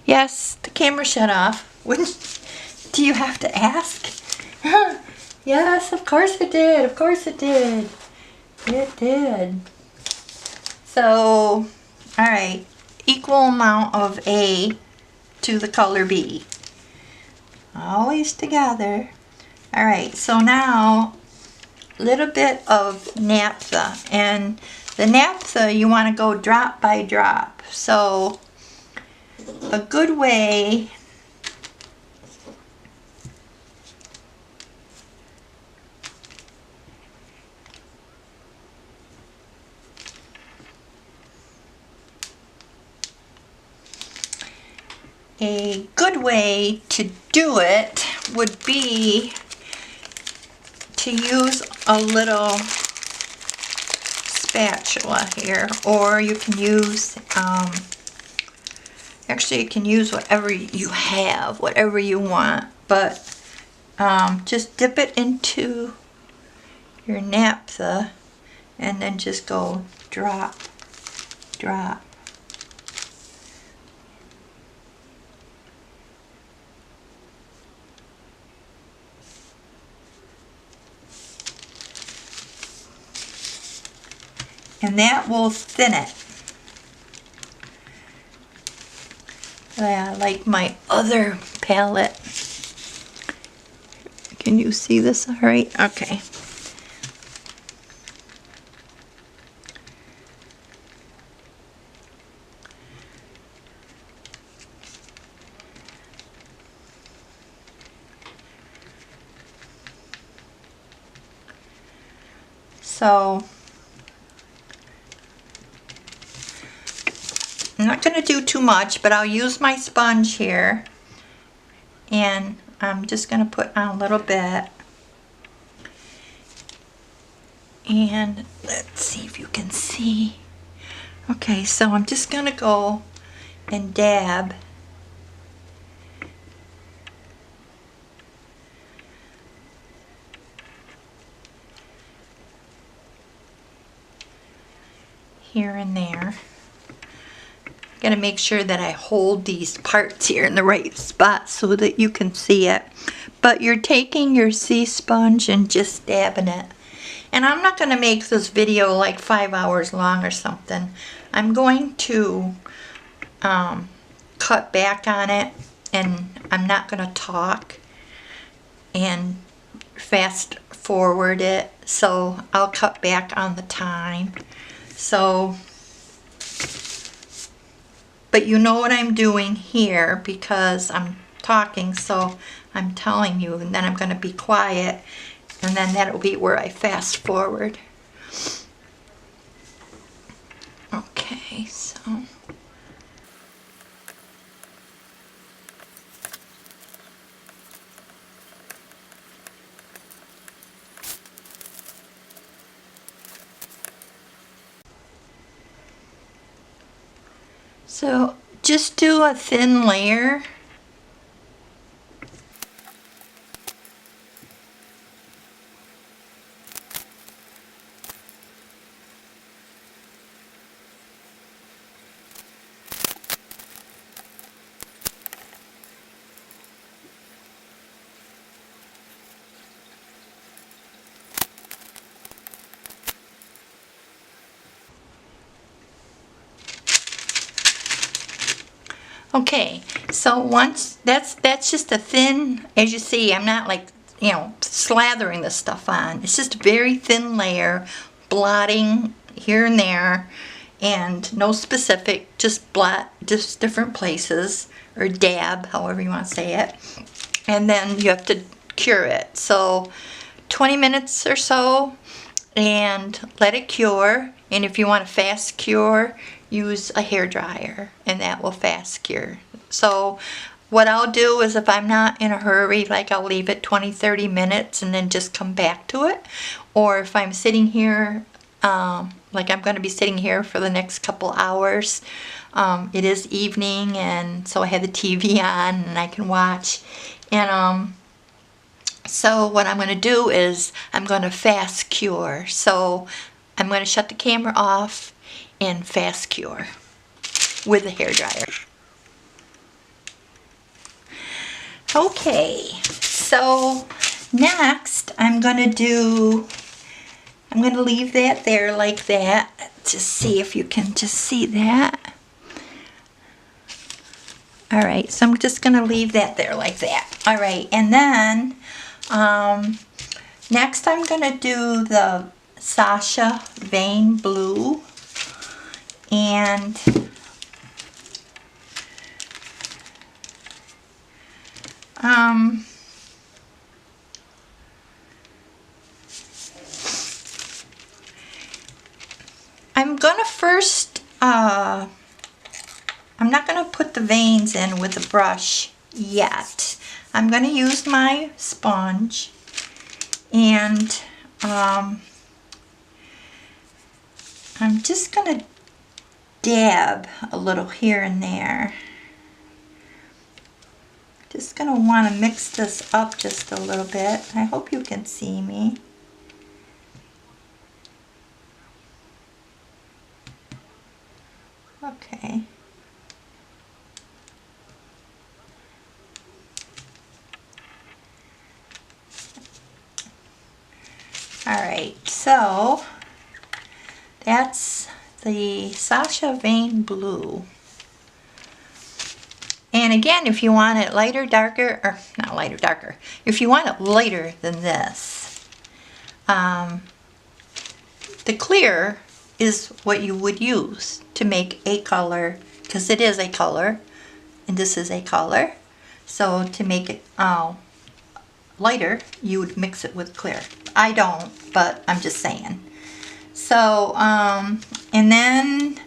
Yes, the camera shut off. Do you have to ask? Yes, of course it did. Of course it did. It did. So, alright. Equal amount of A to the color B. Always together. Alright, so now a little bit of naphtha. And the naphtha, you want to go drop by drop. So a good way to do it would be to use a little spatula here, or you can use actually you can use whatever you have, whatever you want, but just dip it into your naphtha and then just go drop, drop. And that will thin it. Like my other palette. Can you see this all right? Okay. So I'm not going to do too much, but I'll use my sponge here, and I'm just going to put on a little bit. And let's see if you can see. Okay, so I'm just going to go and dab here and there. Got to make sure that I hold these parts here in the right spot so that you can see it. But you're taking your sea sponge and just dabbing it. And I'm not going to make this video like 5 hours long or something. I'm going to cut back on it, and I'm not going to talk and fast forward it. So I'll cut back on the time. So, but you know what I'm doing here because I'm talking, so I'm telling you, and then I'm going to be quiet, and then that'll be where I fast forward. Okay, so just do a thin layer. Okay, so once that's just a thin, as you see, I'm not like, you know, slathering the stuff on. It's just a very thin layer, blotting here and there, and no specific, just blot, just different places, or dab, however you want to say it. And then you have to cure it. So 20 minutes or so, and let it cure. And if you want a fast cure, use a hair dryer, and that will fast cure. So what I'll do is, if I'm not in a hurry, like I'll leave it 20-30 minutes and then just come back to it. Or if I'm sitting here, like I'm going to be sitting here for the next couple hours, it is evening, and so I have the TV on and I can watch. And so what I'm going to do is I'm going to fast cure. So I'm going to shut the camera off and fast cure with a hair dryer. Okay, so next I'm going to leave that there like that. Just see if you can just see that. All right, so I'm just going to leave that there like that. All right, and then next I'm going to do the Sasha Vein Blue. And I'm gonna first, I'm not gonna put the veins in with the brush yet. I'm gonna use my sponge and I'm just gonna dab a little here and there. Just gonna want to mix this up just a little bit. I hope you can see me. Okay. Alright, so that's the Sasha Vein Blue. And again, if you want it lighter, darker, or not lighter, darker, if you want it lighter than this, the clear is what you would use to make a color, because it is a color, and this is a color. So to make it lighter, you would mix it with clear. I don't, but I'm just saying. So, and then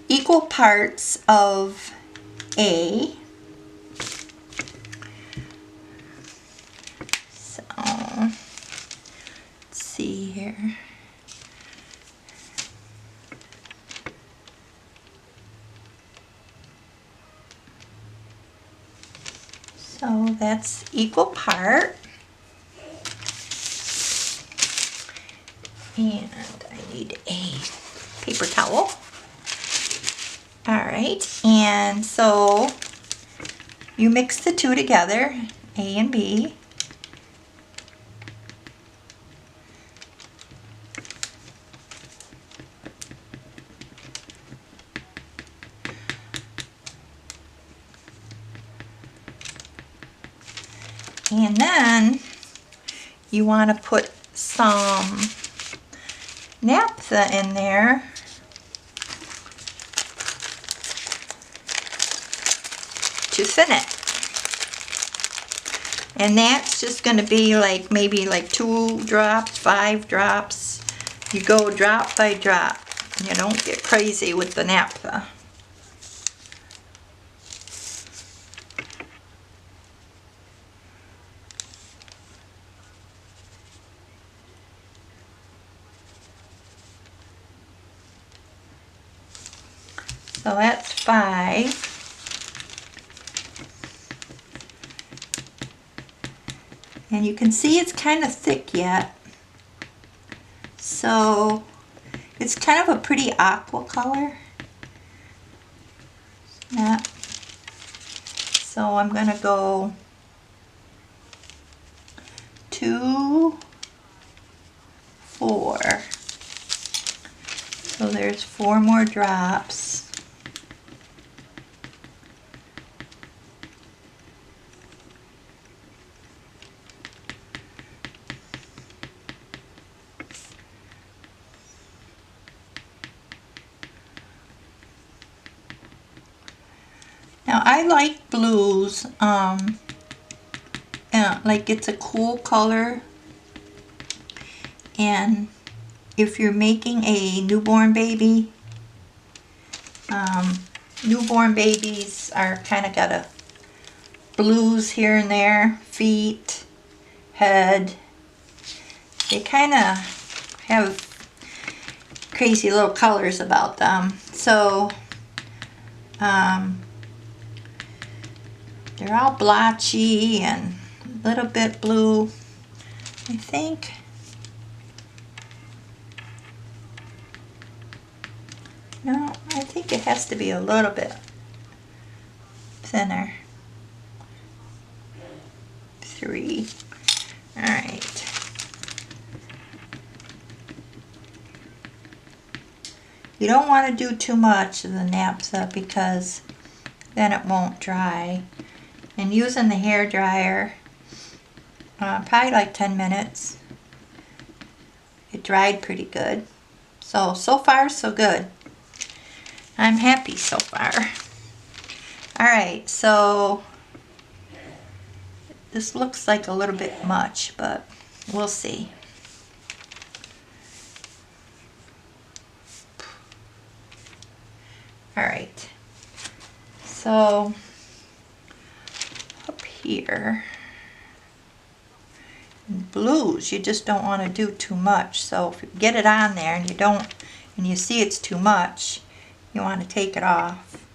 equal parts of A. So, let's see here. So that's equal part. And I need a paper towel. Alright, and so you mix the two together, A and B. And then you want to put some naphtha in there to thin it. And that's just going to be like maybe like 2 drops, 5 drops. You go drop by drop. You don't get crazy with the naphtha. So that's 5. And you can see it's kind of thick yet. So it's kind of a pretty aqua color. Yeah. So I'm going to go 2, 4. So there's 4 more drops. Now I like blues, like it's a cool color, and if you're making a newborn baby, newborn babies are kind of got a blues here and there, feet, head, they kind of have crazy little colors about them. So they're all blotchy and a little bit blue, I think. No, I think it has to be a little bit thinner. 3. All right. You don't want to do too much of the naphtha because then it won't dry. And using the hair dryer, probably like 10 minutes. It dried pretty good. So far so good. I'm happy so far. Alright, so this looks like a little bit much, but we'll see. Alright, so up here, in blues, you just don't want to do too much. So if you get it on there and you see it's too much, you want to take it off.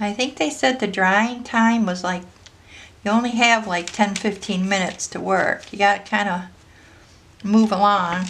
I think they said the drying time was like, you only have like 10-15 minutes to work. You got to kind of move along.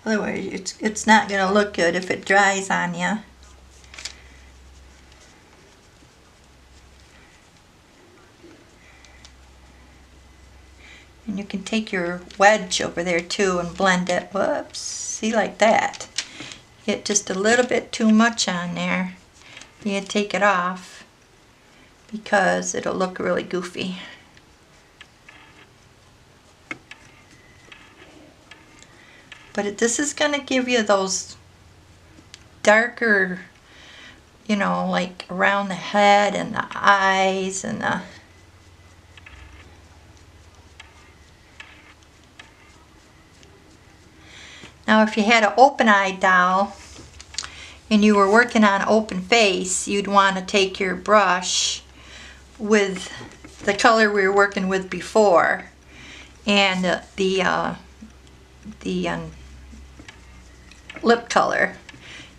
Otherwise, it's not going to look good if it dries on you. And you can take your wedge over there too and blend it. Whoops, see, like that. Get just a little bit too much on there. You take it off because it'll look really goofy. But this is going to give you those darker, you know, like around the head and the eyes and the... Now if you had an open-eyed doll and you were working on open face, you'd want to take your brush with the color we were working with before and the lip color.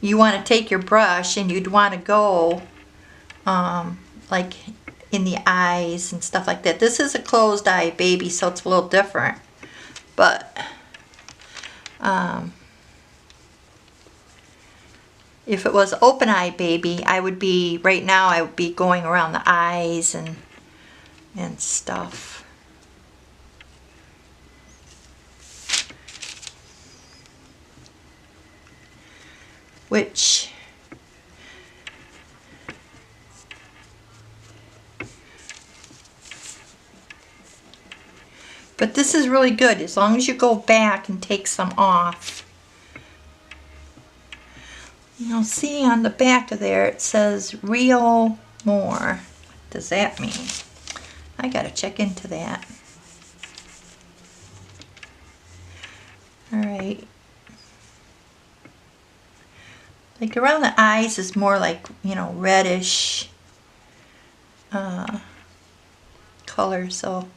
You want to take your brush and you'd want to go like in the eyes and stuff like that. This is a closed eye baby, so it's a little different, but if it was open eye baby, I would be, right now I would be going around the eyes and stuff. Which but this is really good as long as you go back and take some off. You'll see on the back of there it says Real More. What does that mean? I gotta check into that. Alright. Like around the eyes is more like, you know, reddish color, so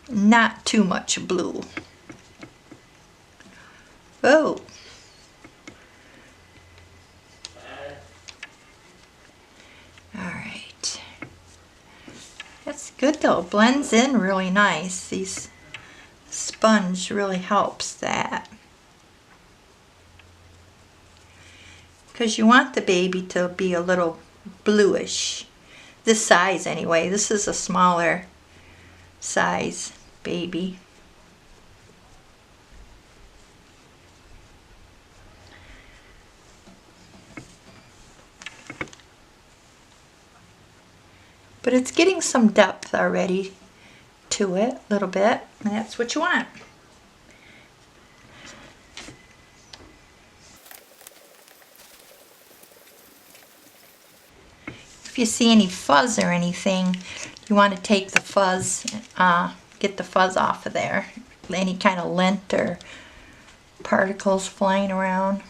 not too much blue. Oh. Alright. That's good though. It blends in really nice. These sponge really helps that. Because you want the baby to be a little bluish. This size anyway. This is a smaller size baby. But it's getting some depth already to it, a little bit, and that's what you want. If you see any fuzz or anything, you want to take the fuzz, get the fuzz off of there. Any kind of lint or particles flying around.